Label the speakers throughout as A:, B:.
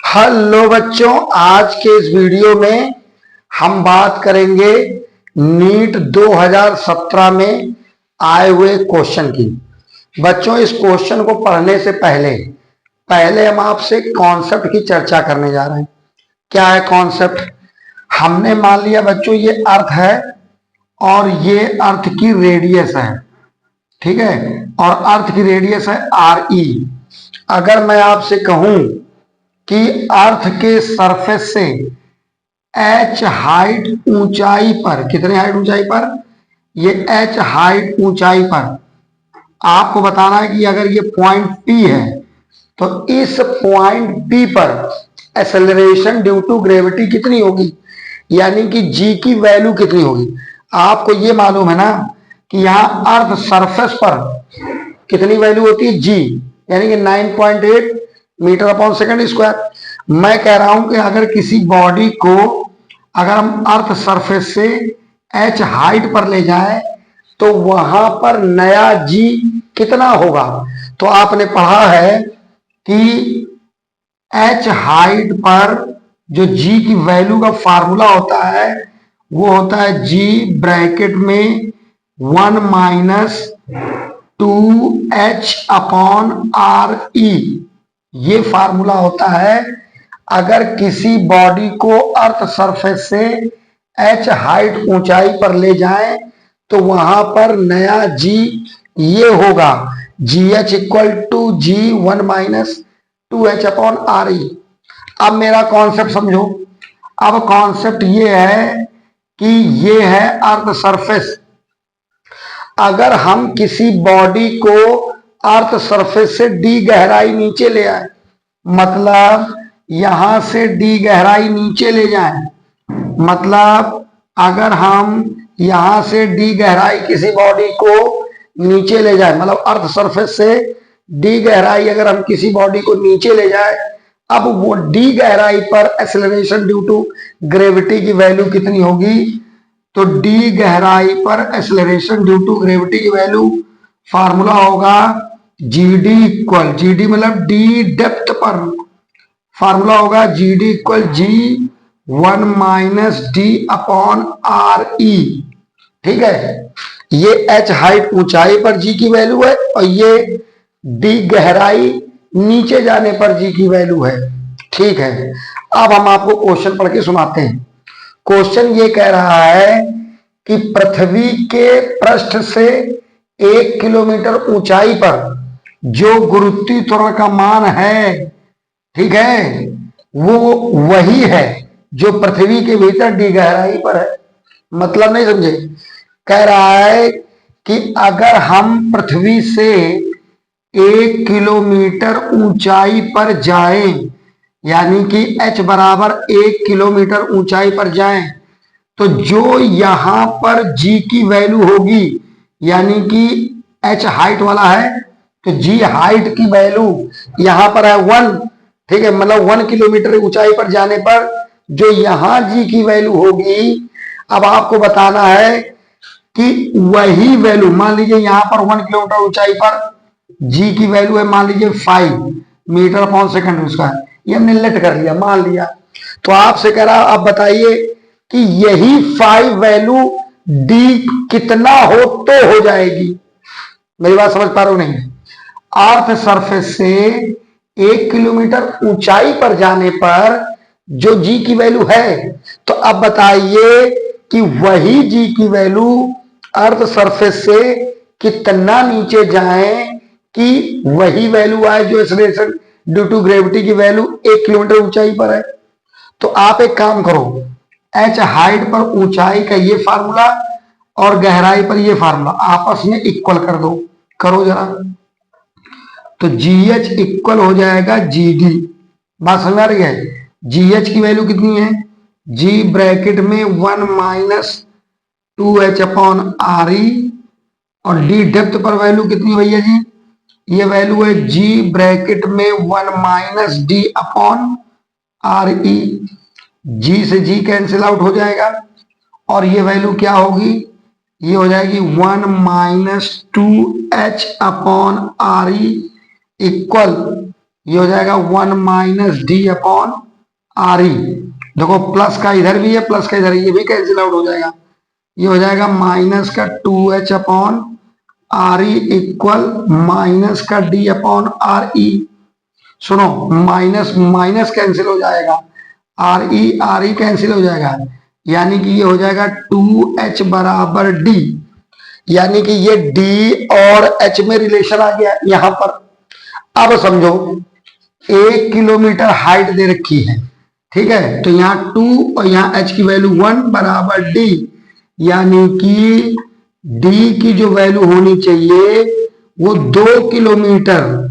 A: Hello बच्चों, आज के इस वीडियो में हम बात करेंगे नीट 2017 में आए हुए क्वेश्चन की। बच्चों, इस क्वेश्चन को पढ़ने से पहले हम आपसे कॉन्सेप्ट की चर्चा करने जा रहे हैं। क्या है कॉन्सेप्ट? हमने मान लिया बच्चों ये अर्थ है और ये अर्थ की रेडियस है, ठीक है, और अर्थ की रेडियस है RE। अगर मैं आपसे कहूं कि अर्थ के सरफेस से h हाइट ऊंचाई पर, कितने हाइट ऊंचाई पर, ये h हाइट ऊंचाई पर आपको बताना है कि अगर ये पॉइंट P है तो इस पॉइंट P पर एक्सेलरेशन ड्यू टू ग्रेविटी कितनी होगी, यानी कि g की वैल्यू कितनी होगी। आपको ये मालूम है ना कि यहां अर्थ सरफेस पर कितनी वैल्यू होती है, g, यानी कि 9.8 मीटर अपॉन सेकंड स्क्वायर। मैं कह रहा हूं कि अगर किसी बॉडी को अगर हम अर्थ सरफेस से h हाइट पर ले जाएं तो वहां पर नया g कितना होगा। तो आपने पढ़ा है कि h हाइट पर जो g की वैल्यू का फार्मूला होता है वो होता है g ब्रैकेट में 1 माइनस 2h अपॉन RE। ये फार्मूला होता है अगर किसी बॉडी को अर्थ सरफेस से h हाइट ऊंचाई पर ले जाएं तो वहां पर नया g ये होगा GH equal to G 1 minus 2h upon RE। अब मेरा कॉन्सेप्ट समझो। अब कॉन्सेप्ट ये है कि ये है अर्थ सरफेस। अगर हम किसी बॉडी को अर्थ सरफेस से d गहराई नीचे ले आए, मतलब यहां से d गहराई नीचे ले जाएं, मतलब अगर हम यहां से d गहराई किसी बॉडी को नीचे ले जाए, मतलब अर्थ सरफेस से d गहराई अगर हम किसी बॉडी को नीचे ले जाए, अब वो d गहराई पर एक्सेलरेशन ड्यू टू ग्रेविटी की वैल्यू कितनी होगी। तो d गहराई पर एक्सेलरेशन ड्यू टू ग्रेविटी की वैल्यू फार्मूला होगा GD इक्वल, GD मतलब d डेप्थ पर, फार्मूला होगा GD equal G 1 minus D upon RE। ठीक है, ये h हाइट ऊंचाई पर g की वैल्यू है और ये d गहराई नीचे जाने पर g की वैल्यू है। ठीक है, अब हम आपको क्वेश्चन पढ़ के सुनाते हैं। क्वेश्चन ये कह रहा है कि पृथ्वी के पृष्ठ से 1 किलोमीटर ऊंचाई पर जो गुरुत्वीय त्वरण का मान है, ठीक है, वो वही है जो पृथ्वी के भीतर d गहराई पर है। मतलब नहीं समझे? कह रहा है कि अगर हम पृथ्वी से 1 किलोमीटर ऊंचाई पर जाएं, यानी कि h बराबर 1 किलोमीटर ऊंचाई पर जाएं, तो जो यहां पर g की वैल्यू होगी, यानी कि h हाइट वाला है तो g हाइट की वैल्यू यहां पर है 1, ठीक है, मतलब 1 किलोमीटर ऊंचाई पर जाने पर जो यहां g की वैल्यू होगी, अब आपको बताना है कि वही वैल्यू, मान लीजिए यहां पर 1 किलोमीटर ऊंचाई पर g की वैल्यू है मान लीजिए 5 मीटर अपॉन सेकंड स्क्वायर, ये हमने लेट कर लिया, मान लिया। तो आपसे कह रहा आप बताइए कि यही 5 वैल्यू d कितना हो तो हो जाएगी। मेरी बात समझ पा रहे हो नहीं? अर्थ सरफेस से 1 किलोमीटर ऊंचाई पर जाने पर जो g की वैल्यू है, तो अब बताइए कि वही g की वैल्यू अर्थ सरफेस से कितना नीचे जाए कि वही वैल्यू आए जो एक्सेलरेशन ड्यू टू ग्रेविटी की वैल्यू 1 किलोमीटर ऊंचाई पर है। तो आप एक काम करो, h हाइट पर ऊंचाई का ये फार्मूला और गहराई पर ये फार्मूला आपस में इक्वल कर दो, करो जरा। तो GH इक्वल हो जाएगा GD। बात समझ आ रही है? GH की वैल्यू कितनी है, G ब्रैकेट में 1 माइनस 2h अपॉन RE, और D डेप्थ पर वैल्यू कितनी भैया जी, ये वैल्यू है G ब्रैकेट में 1 minus D upon RE। G से G कैंसिल आउट हो जाएगा और ये वैल्यू क्या होगी, ये हो जाएगी 1 minus 2h upon RE equal ये हो जाएगा 1-d/re। देखो प्लस का इधर भी है, प्लस का इधर, ये भी कैंसिल आउट हो जाएगा। ये हो जाएगा माइनस का 2h/re इक्वल माइनस का d/re। सुनो, माइनस माइनस कैंसिल हो जाएगा, re कैंसिल हो जाएगा, यानी कि ये हो जाएगा 2h बराबर d। यानी कि ये d और h में रिलेशन आ गया यहां पर। अब समझो 1 किलोमीटर हाइट दे रखी है, ठीक है, तो यहाँ 2 और यहाँ h की वैल्यू 1 बराबर d, यानी कि d की जो वैल्यू होनी चाहिए वो 2 किलोमीटर।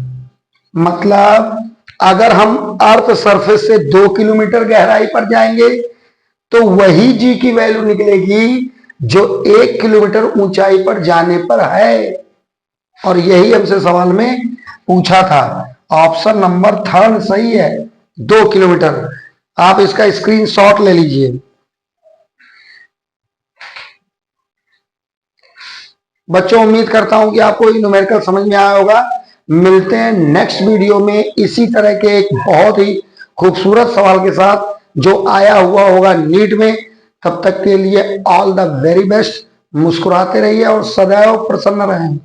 A: मतलब अगर हम अर्थ सरफेस से 2 किलोमीटर गहराई पर जाएंगे तो वही जी की वैल्यू निकलेगी जो 1 किलोमीटर ऊंचाई पर जाने पर है। और यही हमसे सवाल में पूछा था। ऑप्शन नंबर 3 सही है, 2 किलोमीटर। आप इसका स्क्रीनशॉट ले लीजिए। बच्चों, उम्मीद करता हूं कि आपको ये न्यूमेरिकल समझ में आया होगा। मिलते हैं नेक्स्ट वीडियो में इसी तरह के एक बहुत ही खूबसूरत सवाल के साथ जो आया हुआ होगा नीट में। तब तक के लिए ऑल द वेरी बेस्ट। मुस्कुराते रहिए और सदैव प्रसन्न रहें।